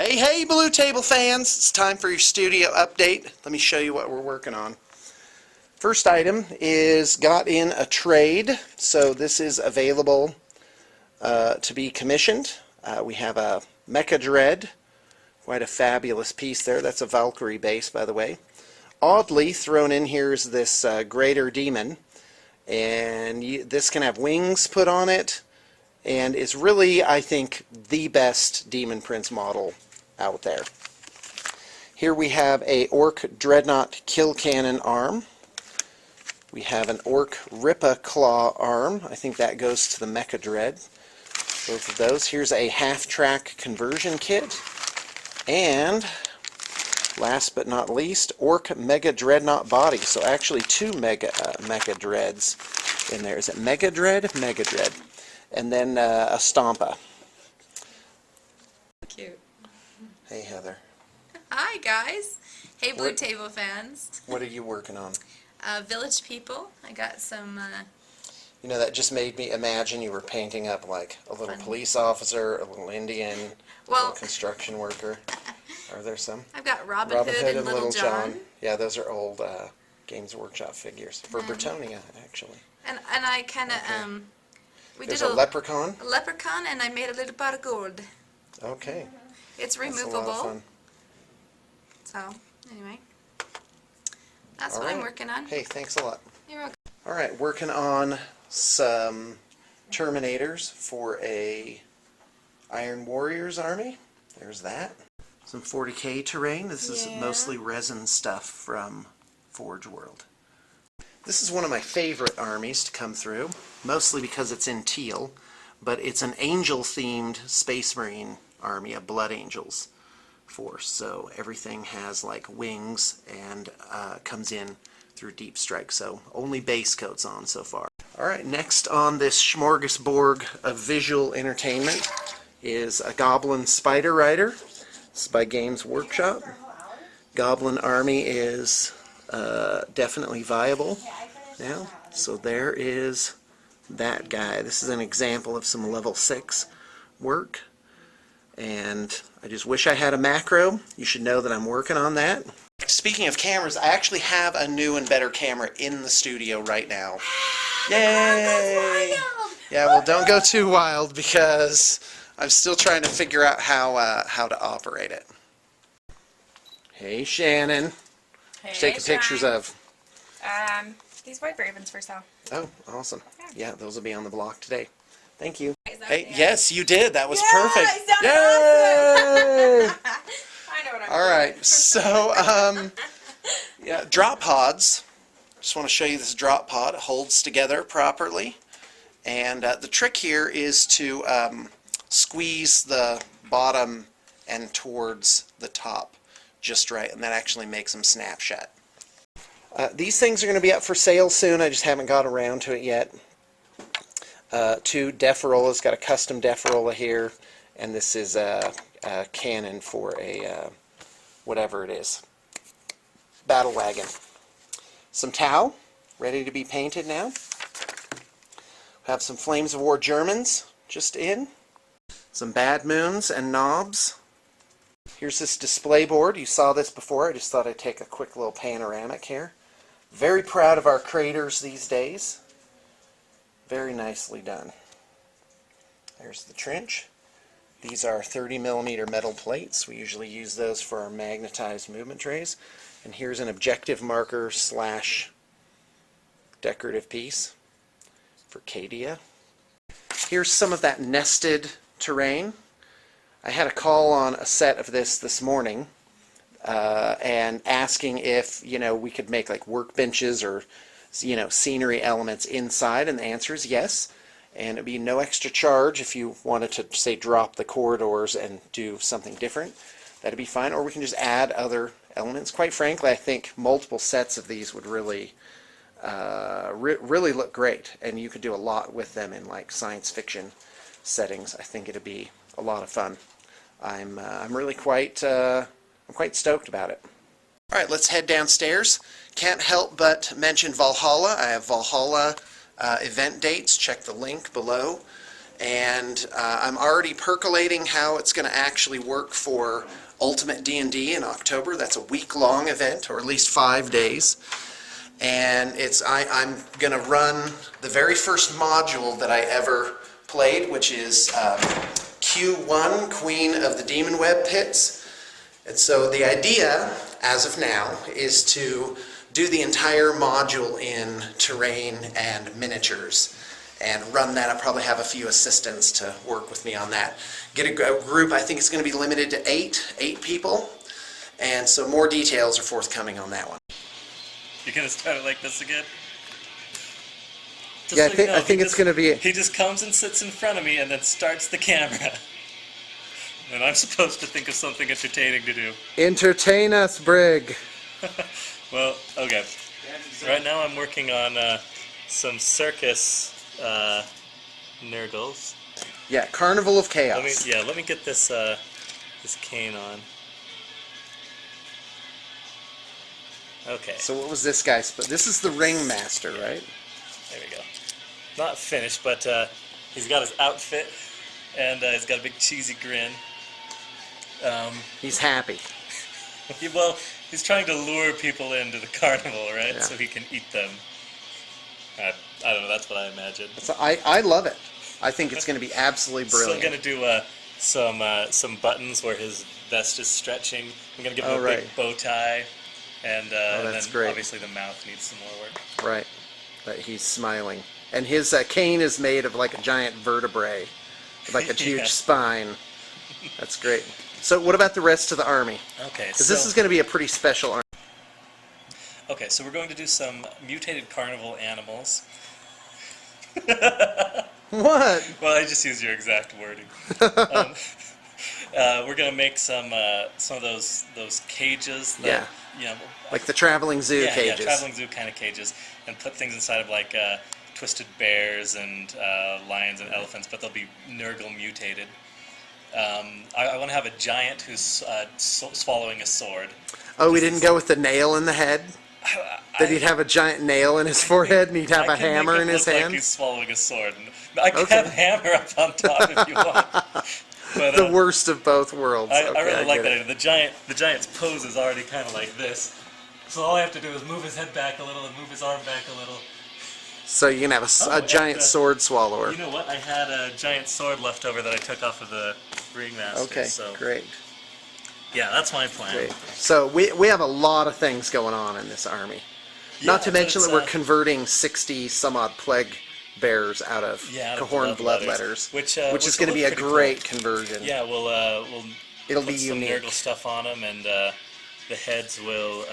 Hey, hey, Blue Table fans! It's time for your studio update. Let me show you what we're working on. First item is got in a trade, so this is available to be commissioned. We have a Mecha Dread, quite a fabulous piece there. That's a Valkyrie base, by the way. Oddly thrown in here is this Greater Demon, and this can have wings put on it, and is really, I think, the best Demon Prince model out there. Here we have a Ork Dreadnought Kill Cannon arm. We have an Ork Rippa Claw arm. I think that goes to the Mecha Dread. Both of those. Here's a half-track conversion kit. And last but not least, Ork Mega Dreadnought body. So actually two Mecha Dreads in there. Is it Mega Dread? Mega Dread. And then a Stompa. Cute. Hey, Heather. Hi, guys. Hey, Blue Table fans. What are you working on? Village People. I got some... You know, that just made me imagine you were painting up like a little police officer, a little Indian, a little construction worker. Are there some? I've got Robin Hood and Little John. Yeah, those are old Games Workshop figures. For Britonia, actually. And I kind of... There's a leprechaun? A leprechaun, and I made a little pot of gold. Okay. It's removable. That's a lot of fun. So, anyway. That's what I'm working on. Hey, thanks a lot. You're welcome. Alright, working on some Terminators for a Iron Warriors army. There's that. Some 40K terrain. This is mostly resin stuff from Forge World. This is one of my favorite armies to come through, mostly because it's in teal, but it's an angel-themed Space Marine army, a Blood Angels force. So everything has like wings and comes in through Deep Strike, so only base coats on so far. Alright, next on this smorgasbord of visual entertainment is a Goblin Spider Rider. This is by Games Workshop. Goblin army is definitely viable now. So there is that guy. This is an example of some level 6 work. And I just wish I had a macro. You should know that I'm working on that. Speaking of cameras, I actually have a new and better camera in the studio right now. Yay! Yeah, well, don't go too wild because I'm still trying to figure out how to operate it. Hey, Shannon. Hey, Taking pictures of. These white ravens for sale. Oh, awesome. Yeah, those will be on the block today. Thank you. Hey, yes, you did. That was perfect. Yay! Yay! I know what I'm All right, so yeah, drop pods. Just want to show you this drop pod. It holds together properly, and the trick here is to squeeze the bottom and towards the top just right, and that actually makes them snap shut. These things are going to be up for sale soon. I just haven't got around to it yet. Two Deferolas, got a custom Deferola here, and this is a cannon for a whatever it is, battle wagon. Some Tau, ready to be painted now. Have some Flames of War Germans just in. Some Bad Moons and Knobs. Here's this display board. You saw this before. I just thought I'd take a quick little panoramic here. Very proud of our craters these days. Very nicely done. There's the trench. These are 30mm metal plates. We usually use those for our magnetized movement trays. And here's an objective marker / decorative piece for Cadia. Here's some of that nested terrain. I had a call on a set of this morning and asking if we could make like workbenches or scenery elements inside, and the answer is yes. And it'd be no extra charge if you wanted to, say, drop the corridors and do something different. That'd be fine, or we can just add other elements. Quite frankly, I think multiple sets of these would really really look great, and you could do a lot with them in like science fiction settings. I think it'd be a lot of fun. I'm really quite stoked about it. All right, let's head downstairs. Can't help but mention Valhalla. I have Valhalla event dates. Check the link below. and I'm already percolating how it's going to actually work for Ultimate D&D in October. That's a week-long event, or at least 5 days. And I'm going to run the very first module that I ever played, which is Q1, Queen of the Demon Web Pits. And so the idea, as of now, is to do the entire module in terrain and miniatures and run that. I'll probably have a few assistants to work with me on that. Get a group, I think it's going to be limited to eight people, and so more details are forthcoming on that one. You're gonna start it like this again? Just Yeah, so you know, I think it's going to be... He just comes and sits in front of me and then starts the camera. And I'm supposed to think of something entertaining to do. Entertain us, Brig. Well, okay. Right now I'm working on some circus nurgles. Yeah, Carnival of Chaos. Let me get this this cane on. Okay. So what was this guy's? This is the ringmaster, right? There we go. Not finished, but he's got his outfit, and he's got a big cheesy grin. He's happy. Well, he's trying to lure people into the carnival, right? Yeah. So he can eat them. I don't know, that's what I imagine. So I love it. I think it's going to be absolutely brilliant. So I'm going to do some buttons where his vest is stretching. I'm going to give him a big bow tie. And that's then great. Obviously the mouth needs some more work. Right. But he's smiling. And his cane is made of like a giant vertebrae, like a huge Yeah. spine. That's great. So what about the rest of the army? Okay, Because this is going to be a pretty special army. Okay, so we're going to do some mutated carnival animals. What? Well, I just used your exact wording. We're going to make some of those cages that, Yeah. you know, Like the traveling zoo cages. Yeah, traveling zoo kind of cages, and put things inside of like twisted bears and lions and elephants, but they'll be Nurgle mutated. I want to have a giant who's swallowing a sword. Oh, we didn't go with the nail in the head? That he'd have a giant nail in his forehead and he'd have a hammer in his Like hand? he's swallowing a sword. I can Okay. have a hammer up on top if you want. But, The worst of both worlds. I Okay, really like get that idea. The giant's pose is already kind of like this. So all I have to do is move his head back a little and move his arm back a little. So you can have a giant sword swallower. You know what? I had a giant sword left over that I took off of the ringmaster. Okay, so great. yeah, that's my plan. Great. So we have a lot of things going on in this army. Not to mention that we're converting 60 some odd plague bearers out of Cahorn bloodletters, which is going to be a great conversion. Yeah, we'll It'll put be some unique. Nurgle stuff on them, and the heads will.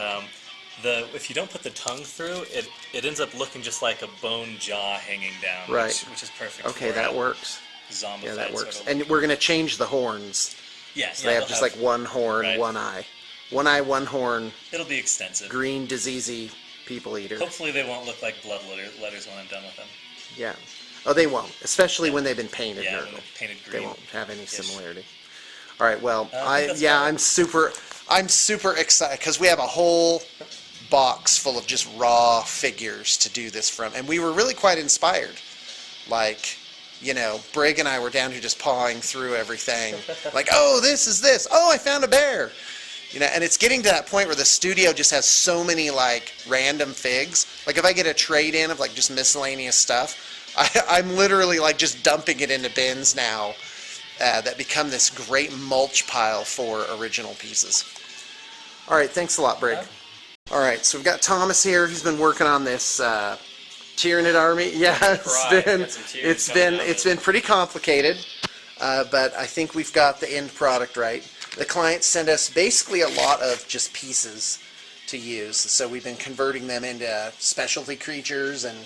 If you don't put the tongue through, it ends up looking just like a bone jaw hanging down, Right. which is perfect. Okay, for that works. Zombified Yeah, that works. Sort of And we're going to change the horns. yeah, So they have just like one horn, right. one eye. One eye, one horn, it'll be extensive. green, diseasy people eater. Hopefully, they won't look like blood letters when I'm done with them. Yeah. Oh, they won't. Especially when they've been painted Yeah, when Nurgle. they're painted They green. won't have any similarity. All right. Well, I think that's I'm super excited because we have a whole box full of just raw figures to do this from, and we were really quite inspired. Like, you know, Brig and I were down here just pawing through everything. Like, oh, this is this. Oh, I found a bear. You know, and it's getting to that point where the studio just has so many like random figs. Like if I get a trade in of like just miscellaneous stuff, I'm literally like just dumping it into bins now that become this great mulch pile for original pieces. All right, thanks a lot, Brig. All right, so we've got Thomas here. He's been working on this Tyranid army. Yeah, it's been pretty complicated, but I think we've got the end product right. The client sent us basically a lot of just pieces to use, so we've been converting them into specialty creatures and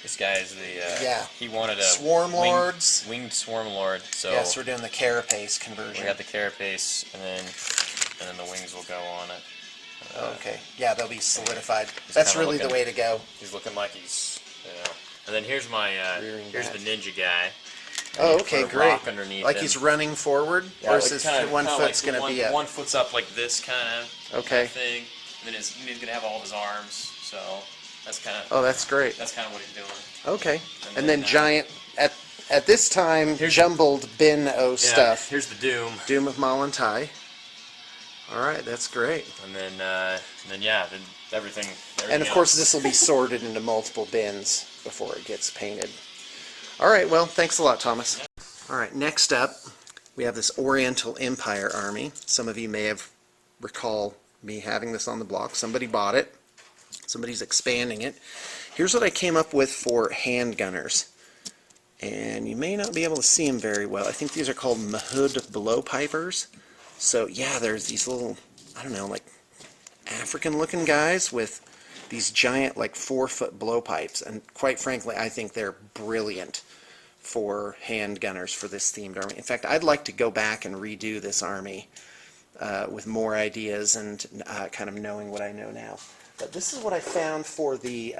this guy is the he wanted a swarm lords. winged swarm lord. So yes, we're doing the carapace conversion. we got the carapace, and then the wings will go on it. Okay, yeah, they'll be solidified. he's That's kinda really the looking- way to go. He's looking like he's, And then here's my Rearing here's back. the ninja guy. Oh, And okay, put a great. rock underneath Like him. he's running forward, Yeah, or is like his kinda- one kinda foot's like going to be up? one foot's up like this kind of Okay. thing. And then he's gonna have all of his arms. So that's kind of Oh, that's great. what he's doing. Okay, And and then then, giant at this time, jumbled bin-o stuff. Here's the Doom. Doom of Malantai. All right, that's great. And then yeah, then everything And of course, else. this will be sorted into multiple bins before it gets painted. All right, well, thanks a lot, Thomas. All right, next up, we have this Oriental Empire army. Some of you may have recall me having this on the block. Somebody bought it. Somebody's expanding it. Here's what I came up with for handgunners. And you may not be able to see them very well. I think these are called Mahud blowpipers. So yeah, there's these little, I don't know, like African-looking guys with these giant, like 4-foot blowpipes. And quite frankly, I think they're brilliant for handgunners for this themed army. In fact, I'd like to go back and redo this army with more ideas and kind of knowing what I know now. But this is what I found for the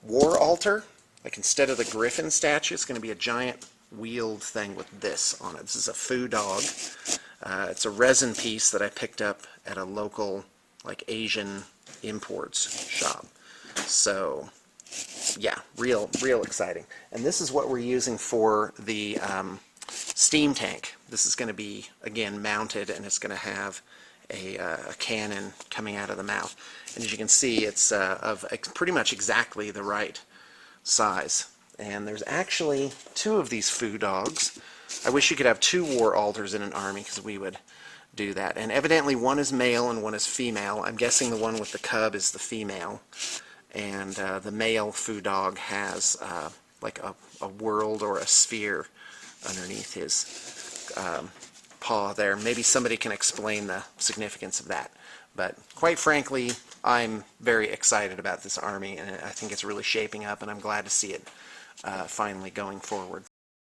war altar. Like instead of the griffin statue, it's going to be a giant wheeled thing with this on it. This is a foo dog. It's a resin piece that I picked up at a local like Asian imports shop. So yeah, real exciting. And this is what we're using for the steam tank. This is going to be, again, mounted, and it's going to have a cannon coming out of the mouth. And as you can see, it's of pretty much exactly the right size. And there's actually 2 of these foo dogs. I wish you could have 2 war altars in an army, because we would do that. And evidently one is male and one is female. I'm guessing the one with the cub is the female. And the male foo dog has like a world or a sphere underneath his paw there. Maybe somebody can explain the significance of that. But quite frankly, I'm very excited about this army, and I think it's really shaping up, and I'm glad to see it finally going forward.